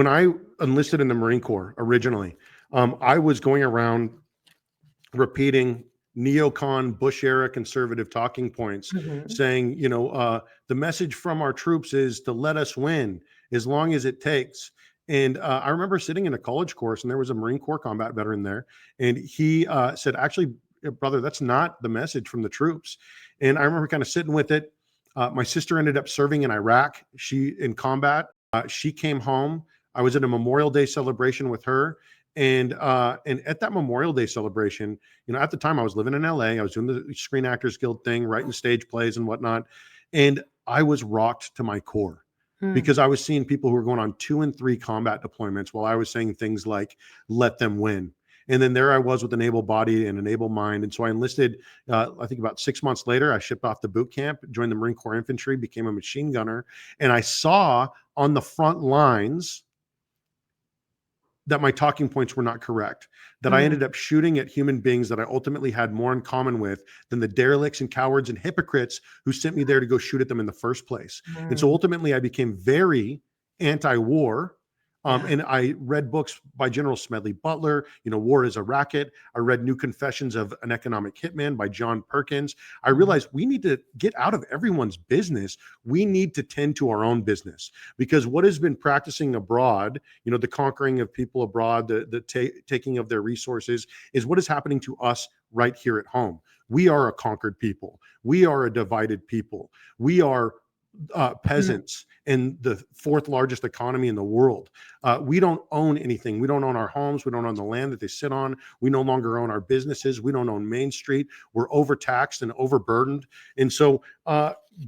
When I enlisted in the Marine Corps originally, I was going around repeating neocon Bush era conservative talking points Mhm. saying, the message from our troops is to let us win as long as it takes. And I remember sitting in a college course and there was a Marine Corps combat veteran there. And he said, actually, brother, that's not the message from the troops. And I remember kind of sitting with it. My sister ended up serving in Iraq. She in combat. She came home. I was at a Memorial Day celebration with her. And at that Memorial Day celebration, at the time I was living in LA, I was doing the Screen Actors Guild thing, writing stage plays and whatnot. And I was rocked to my core Mm. because I was seeing people who were going on 2 and 3 combat deployments while I was saying things like, let them win. And then there I was with an able body and an able mind. And so I enlisted, I think about 6 months later, I shipped off to boot camp, joined the Marine Corps Infantry, became a machine gunner. And I saw on the front lines that my talking points were not correct, that I ended Mm. up shooting at human beings that I ultimately had more in common with than the derelicts and cowards and hypocrites who sent me there to go shoot at them in the first place. And so Mm. ultimately, I became very anti-war. Yeah. And I read books by General Smedley Butler, War is a Racket. I read New Confessions of an Economic Hitman by John Perkins. I Mhm. realized we need to get out of everyone's business. We need to tend to our own business, because what has been practicing abroad, the conquering of people abroad, the taking of their resources, is what is happening to us right here at home. We are a conquered people. We are a divided people. We are Mm. peasants in the fourth largest economy in the world. We don't own anything. We don't own our homes. We don't own the land that they sit on. We no longer own our businesses. We don't own Main Street. We're overtaxed and overburdened. And so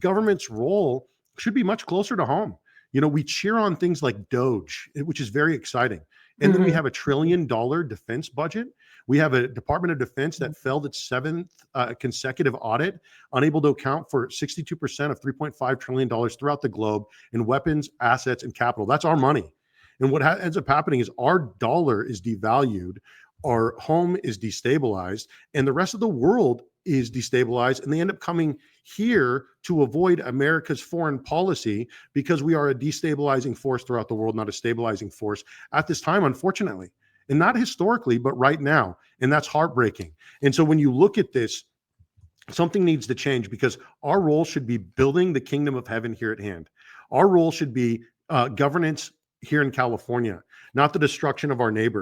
government's role should be much closer to home. We cheer on things like Doge, which is very exciting. And then we Mhm. have $1 trillion defense budget. We have a Department of Defense Mhm. that failed its 7th consecutive audit, unable to account for 62% of $3.5 trillion throughout the globe in weapons, assets, and capital. That's our money. And what ends up happening is our dollar is devalued, our home is destabilized, and the rest of the world is destabilized. And they end up coming here to avoid America's foreign policy because we are a destabilizing force throughout the world, not a stabilizing force at this time, unfortunately. And not historically, but right now. And that's heartbreaking. And so when you look at this, something needs to change, because our role should be building the kingdom of heaven here at hand. Our role should be governance here in California, not the destruction of our neighbors.